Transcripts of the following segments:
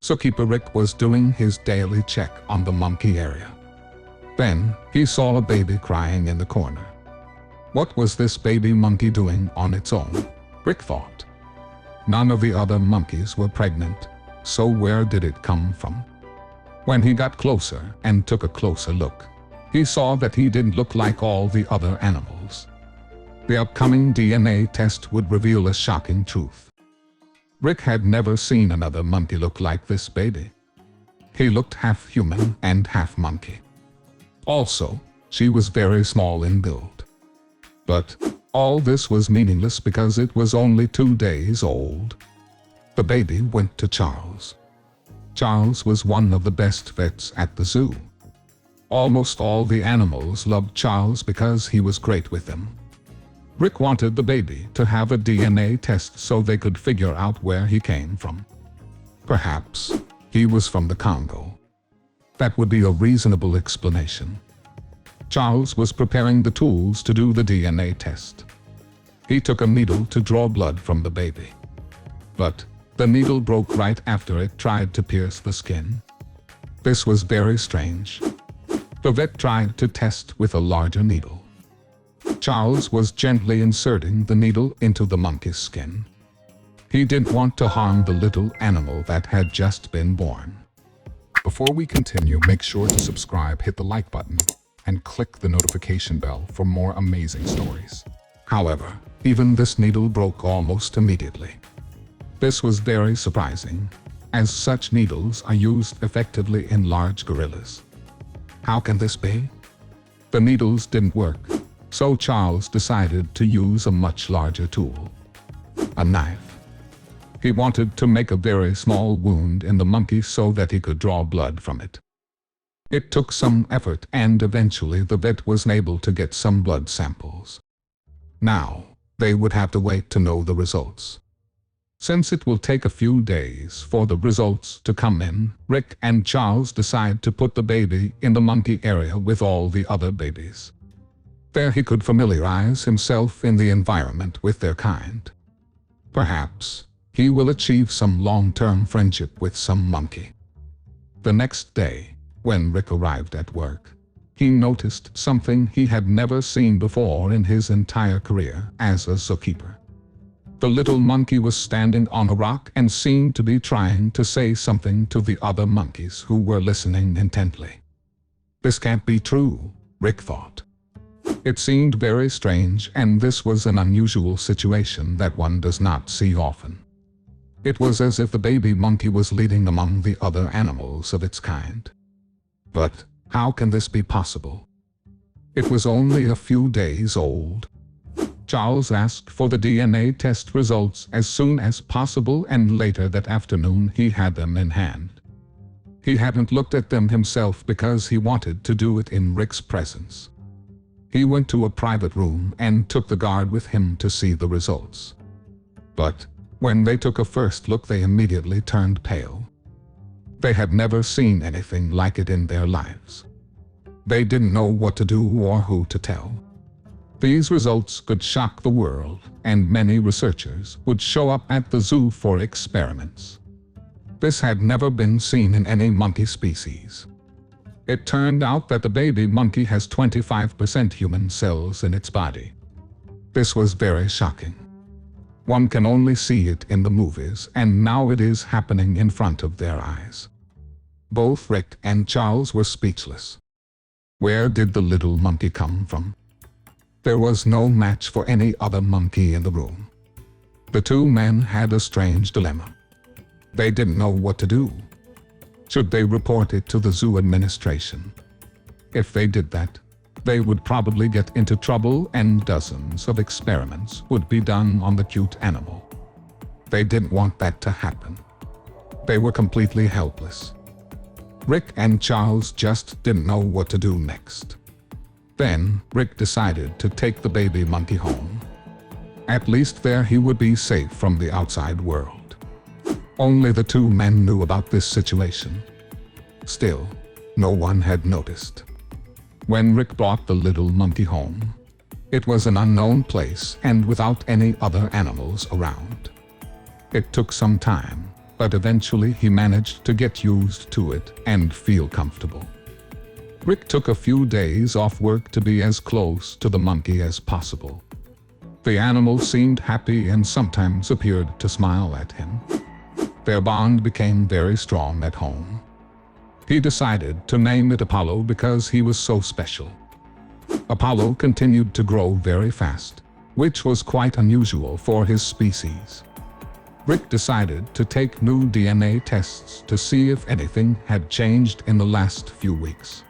Zookeeper Rick was doing his daily check on the monkey area. Then, he saw a baby crying in the corner. What was this baby monkey doing on its own? Rick thought. None of the other monkeys were pregnant, so where did it come from? When he got closer and took a closer look, he saw that he didn't look like all the other animals. The upcoming DNA test would reveal a shocking truth. Rick had never seen another monkey look like this baby. He looked half human and half monkey. Also, she was very small in build. But all this was meaningless because it was only 2 days old. The baby went to Charles. Charles was one of the best vets at the zoo. Almost all the animals loved Charles because he was great with them. Rick wanted the baby to have a DNA test so they could figure out where he came from. Perhaps he was from the Congo. That would be a reasonable explanation. Charles was preparing the tools to do the DNA test. He took a needle to draw blood from the baby. But the needle broke right after it tried to pierce the skin. This was very strange. The vet tried to test with a larger needle. Charles was gently inserting the needle into the monkey's skin. He didn't want to harm the little animal that had just been born. Before we continue, make sure to subscribe, hit the like button, and click the notification bell for more amazing stories. However, even this needle broke almost immediately. This was very surprising, as such needles are used effectively in large gorillas. How can this be? The needles didn't work, so Charles decided to use a much larger tool. A knife. He wanted to make a very small wound in the monkey so that he could draw blood from it. It took some effort and eventually the vet was able to get some blood samples. Now, they would have to wait to know the results. Since it will take a few days for the results to come in, Rick and Charles decide to put the baby in the monkey area with all the other babies. There he could familiarize himself in the environment with their kind. Perhaps he will achieve some long-term friendship with some monkey. The next day, when Rick arrived at work, he noticed something he had never seen before in his entire career as a zookeeper. The little monkey was standing on a rock and seemed to be trying to say something to the other monkeys who were listening intently. This can't be true, Rick thought. It seemed very strange, and this was an unusual situation that one does not see often. It was as if the baby monkey was leading among the other animals of its kind. But how can this be possible? It was only a few days old. Charles asked for the DNA test results as soon as possible, and later that afternoon he had them in hand. He hadn't looked at them himself because he wanted to do it in Rick's presence. He went to a private room and took the guard with him to see the results. But when they took a first look, they immediately turned pale. They had never seen anything like it in their lives. They didn't know what to do or who to tell. These results could shock the world, and many researchers would show up at the zoo for experiments. This had never been seen in any monkey species. It turned out that the baby monkey has 25% human cells in its body. This was very shocking. One can only see it in the movies, and now it is happening in front of their eyes. Both Rick and Charles were speechless. Where did the little monkey come from? There was no match for any other monkey in the room. The two men had a strange dilemma. They didn't know what to do. Should they report it to the zoo administration? If they did that, they would probably get into trouble and dozens of experiments would be done on the cute animal. They didn't want that to happen. They were completely helpless. Rick and Charles just didn't know what to do next. Then, Rick decided to take the baby monkey home. At least there he would be safe from the outside world. Only the two men knew about this situation. Still, no one had noticed. When Rick brought the little monkey home, it was an unknown place and without any other animals around. It took some time, but eventually he managed to get used to it and feel comfortable. Rick took a few days off work to be as close to the monkey as possible. The animal seemed happy and sometimes appeared to smile at him. Their bond became very strong at home. He decided to name it Apollo because he was so special. Apollo continued to grow very fast, which was quite unusual for his species. Rick decided to take new DNA tests to see if anything had changed in the last few weeks.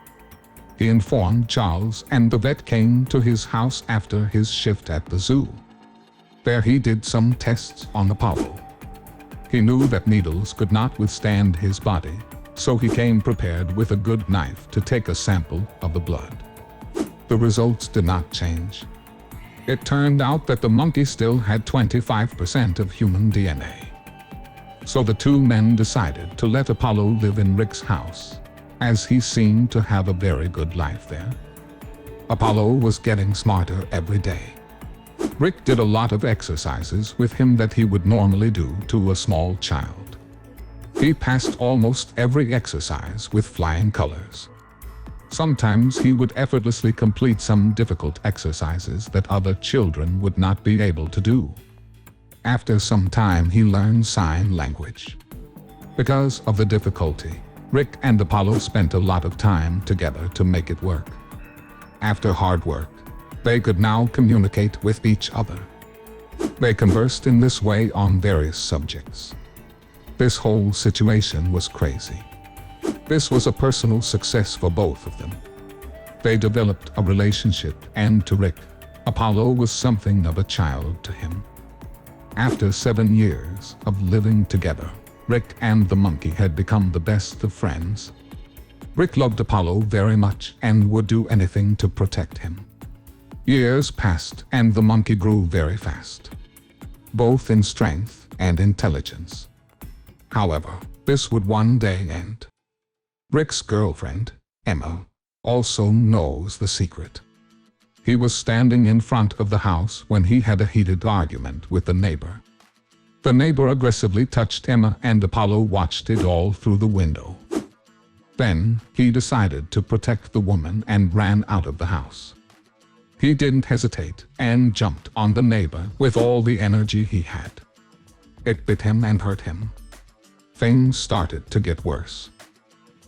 He informed Charles, and the vet came to his house after his shift at the zoo. There he did some tests on Apollo. He knew that needles could not withstand his body, so he came prepared with a good knife to take a sample of the blood. The results did not change. It turned out that the monkey still had 25% of human DNA. So the two men decided to let Apollo live in Rick's house, as he seemed to have a very good life there. Apollo was getting smarter every day. Rick did a lot of exercises with him that he would normally do to a small child. He passed almost every exercise with flying colors. Sometimes he would effortlessly complete some difficult exercises that other children would not be able to do. After some time he learned sign language. Because of the difficulty, Rick and Apollo spent a lot of time together to make it work. After hard work, they could now communicate with each other. They conversed in this way on various subjects. This whole situation was crazy. This was a personal success for both of them. They developed a relationship, and to Rick, Apollo was something of a child to him. After 7 years of living together, Rick and the monkey had become the best of friends. Rick loved Apollo very much and would do anything to protect him. Years passed and the monkey grew very fast, both in strength and intelligence. However, this would one day end. Rick's girlfriend, Emma, also knows the secret. He was standing in front of the house when he had a heated argument with the neighbor. The neighbor aggressively touched Emma and Apollo watched it all through the window. Then, he decided to protect the woman and ran out of the house. He didn't hesitate and jumped on the neighbor with all the energy he had. It bit him and hurt him. Things started to get worse.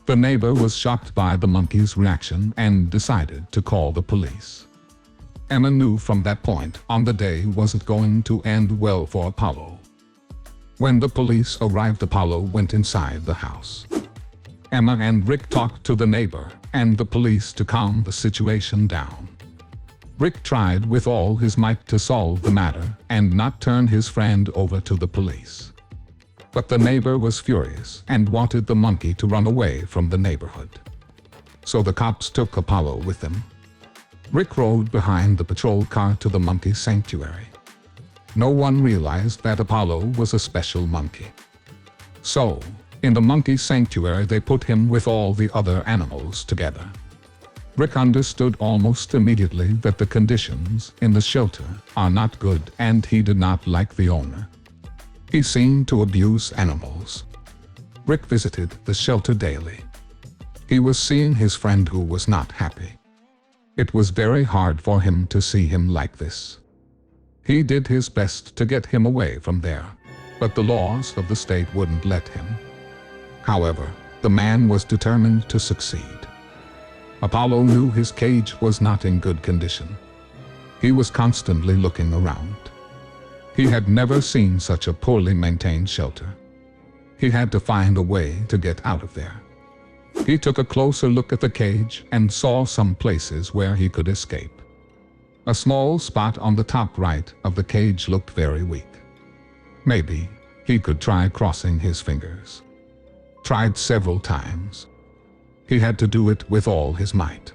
The neighbor was shocked by the monkey's reaction and decided to call the police. Emma knew from that point on the day wasn't going to end well for Apollo. When the police arrived, Apollo went inside the house. Emma and Rick talked to the neighbor and the police to calm the situation down. Rick tried with all his might to solve the matter and not turn his friend over to the police. But the neighbor was furious and wanted the monkey to run away from the neighborhood. So the cops took Apollo with them. Rick rode behind the patrol car to the monkey sanctuary. No one realized that Apollo was a special monkey. So, in the monkey sanctuary they put him with all the other animals together. Rick understood almost immediately that the conditions in the shelter are not good and he did not like the owner. He seemed to abuse animals. Rick visited the shelter daily. He was seeing his friend who was not happy. It was very hard for him to see him like this. He did his best to get him away from there, but the laws of the state wouldn't let him. However, the man was determined to succeed. Apollo knew his cage was not in good condition. He was constantly looking around. He had never seen such a poorly maintained shelter. He had to find a way to get out of there. He took a closer look at the cage and saw some places where he could escape. A small spot on the top right of the cage looked very weak. Maybe he could try crossing his fingers. Tried several times. He had to do it with all his might.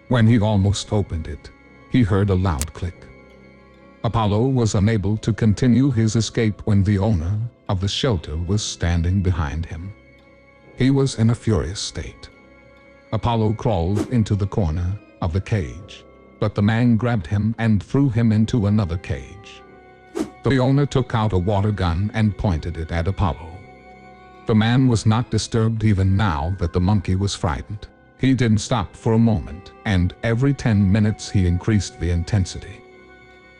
When he almost opened it, he heard a loud click. Apollo was unable to continue his escape when the owner of the shelter was standing behind him. He was in a furious state. Apollo crawled into the corner of the cage, but the man grabbed him and threw him into another cage. The owner took out a water gun and pointed it at Apollo. The man was not disturbed even now that the monkey was frightened. He didn't stop for a moment, and every 10 minutes he increased the intensity.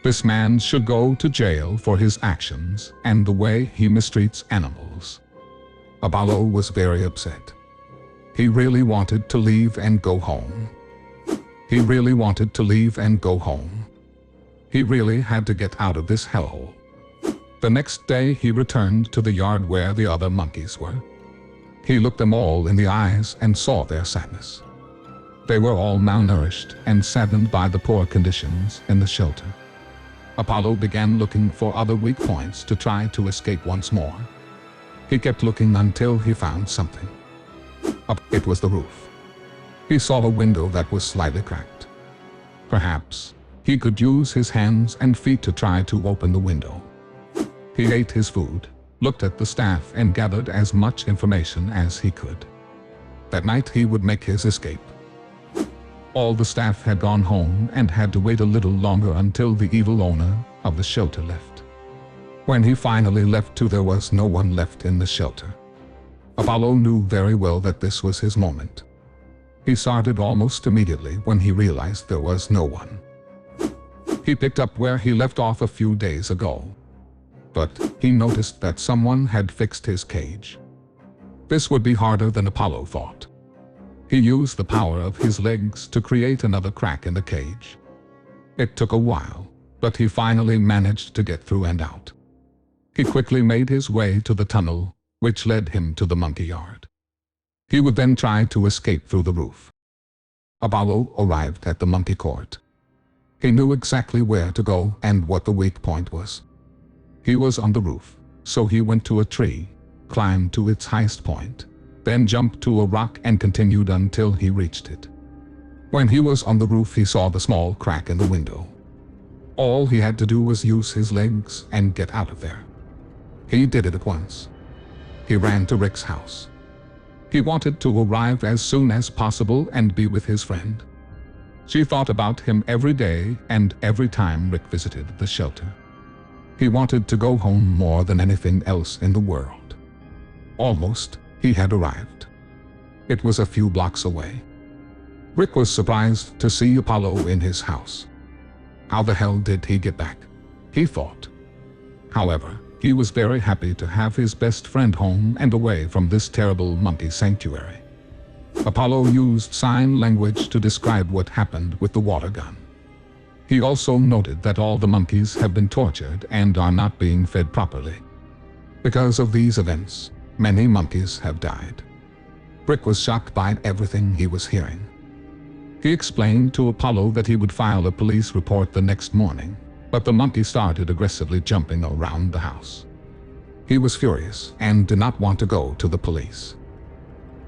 This man should go to jail for his actions and the way he mistreats animals. Apollo was very upset. He really wanted to leave and go home. He really wanted to leave and go home. He really had to get out of this hellhole. The next day he returned to the yard where the other monkeys were. He looked them all in the eyes and saw their sadness. They were all malnourished and saddened by the poor conditions in the shelter. Apollo began looking for other weak points to try to escape once more. He kept looking until he found something. It was the roof. He saw a window that was slightly cracked. Perhaps he could use his hands and feet to try to open the window. He ate his food, looked at the staff and gathered as much information as he could. That night he would make his escape. All the staff had gone home and had to wait a little longer until the evil owner of the shelter left. When he finally left too, there was no one left in the shelter. Apollo knew very well that this was his moment. He started almost immediately when he realized there was no one. He picked up where he left off a few days ago. But he noticed that someone had fixed his cage. This would be harder than Apollo thought. He used the power of his legs to create another crack in the cage. It took a while, but he finally managed to get through and out. He quickly made his way to the tunnel, which led him to the monkey yard. He would then try to escape through the roof. Apollo arrived at the monkey court. He knew exactly where to go and what the weak point was. He was on the roof, so he went to a tree, climbed to its highest point, then jumped to a rock and continued until he reached it. When he was on the roof, he saw the small crack in the window. All he had to do was use his legs and get out of there. He did it at once. He ran to Rick's house. He wanted to arrive as soon as possible and be with his friend. She thought about him every day and every time Rick visited the shelter. He wanted to go home more than anything else in the world. Almost, he had arrived. It was a few blocks away. Rick was surprised to see Apollo in his house. How the hell did he get back? He thought. However, he was very happy to have his best friend home and away from this terrible monkey sanctuary. Apollo used sign language to describe what happened with the water gun. He also noted that all the monkeys have been tortured and are not being fed properly. Because of these events, many monkeys have died. Rick was shocked by everything he was hearing. He explained to Apollo that he would file a police report the next morning, but the monkey started aggressively jumping around the house. He was furious and did not want to go to the police.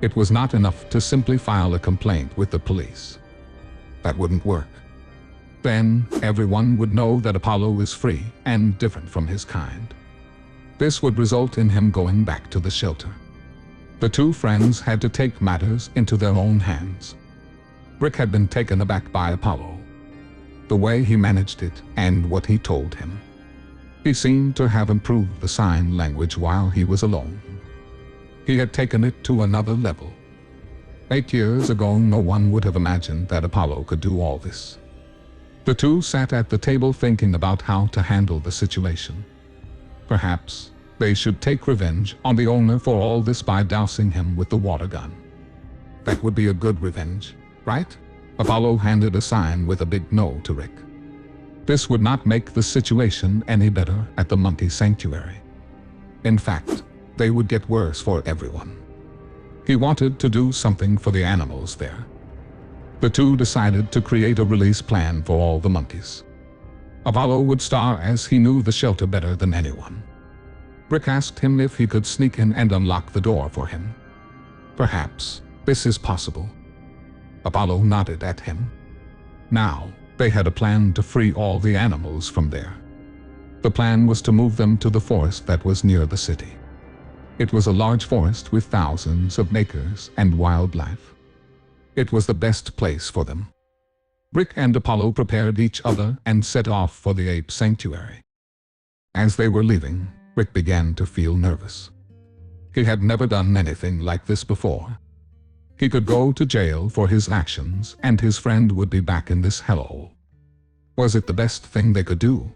It was not enough to simply file a complaint with the police. That wouldn't work. Then, everyone would know that Apollo is free and different from his kind. This would result in him going back to the shelter. The two friends had to take matters into their own hands. Rick had been taken aback by Apollo, the way he managed it and what he told him. He seemed to have improved the sign language while he was alone. He had taken it to another level. 8 years ago, no one would have imagined that Apollo could do all this. The two sat at the table thinking about how to handle the situation. Perhaps they should take revenge on the owner for all this by dousing him with the water gun. That would be a good revenge, right? Apollo handed a sign with a big no to Rick. This would not make the situation any better at the monkey sanctuary. In fact, they would get worse for everyone. He wanted to do something for the animals there. The two decided to create a release plan for all the monkeys. Apollo would star as he knew the shelter better than anyone. Rick asked him if he could sneak in and unlock the door for him. Perhaps this is possible. Apollo nodded at him. Now, they had a plan to free all the animals from there. The plan was to move them to the forest that was near the city. It was a large forest with thousands of acres and wildlife. It was the best place for them. Rick and Apollo prepared each other and set off for the ape sanctuary. As they were leaving, Rick began to feel nervous. He had never done anything like this before. He could go to jail for his actions, and his friend would be back in this hellhole. Was it the best thing they could do?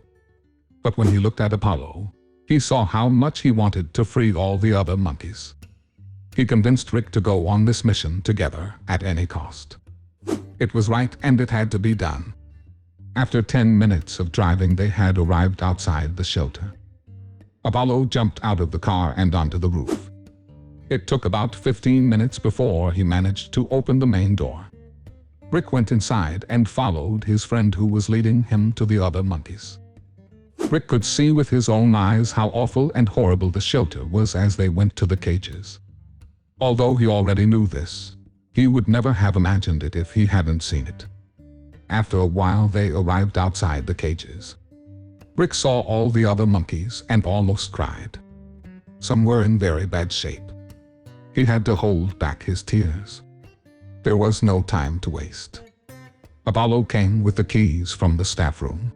But when he looked at Apollo, he saw how much he wanted to free all the other monkeys. He convinced Rick to go on this mission together at any cost. It was right, and it had to be done. After 10 minutes of driving, they had arrived outside the shelter. Apollo jumped out of the car and onto the roof. It took about 15 minutes before he managed to open the main door. Rick went inside and followed his friend, who was leading him to the other monkeys. Rick could see with his own eyes how awful and horrible the shelter was as they went to the cages. Although he already knew this, he would never have imagined it if he hadn't seen it. After a while, they arrived outside the cages. Rick saw all the other monkeys and almost cried. Some were in very bad shape. He had to hold back his tears. There was no time to waste. Apollo came with the keys from the staff room.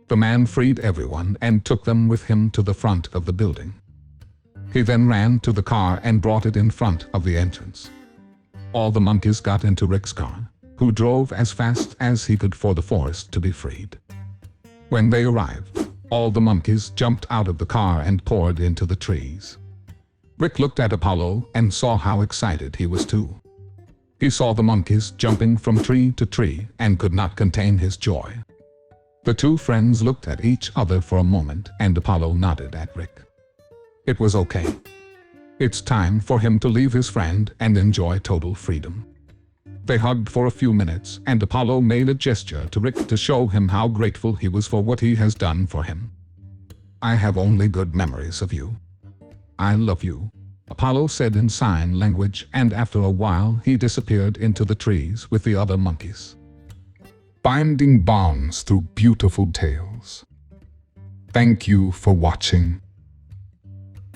The man freed everyone and took them with him to the front of the building. He then ran to the car and brought it in front of the entrance. All the monkeys got into Rick's car, who drove as fast as he could for the forest to be freed. When they arrived, all the monkeys jumped out of the car and poured into the trees. Rick looked at Apollo and saw how excited he was too. He saw the monkeys jumping from tree to tree and could not contain his joy. The two friends looked at each other for a moment, and Apollo nodded at Rick. It was okay. It's time for him to leave his friend and enjoy total freedom. They hugged for a few minutes, and Apollo made a gesture to Rick to show him how grateful he was for what he has done for him. "I have only good memories of you. I love you," Apollo said in sign language, and after a while he disappeared into the trees with the other monkeys. Binding bonds through beautiful tales. Thank you for watching.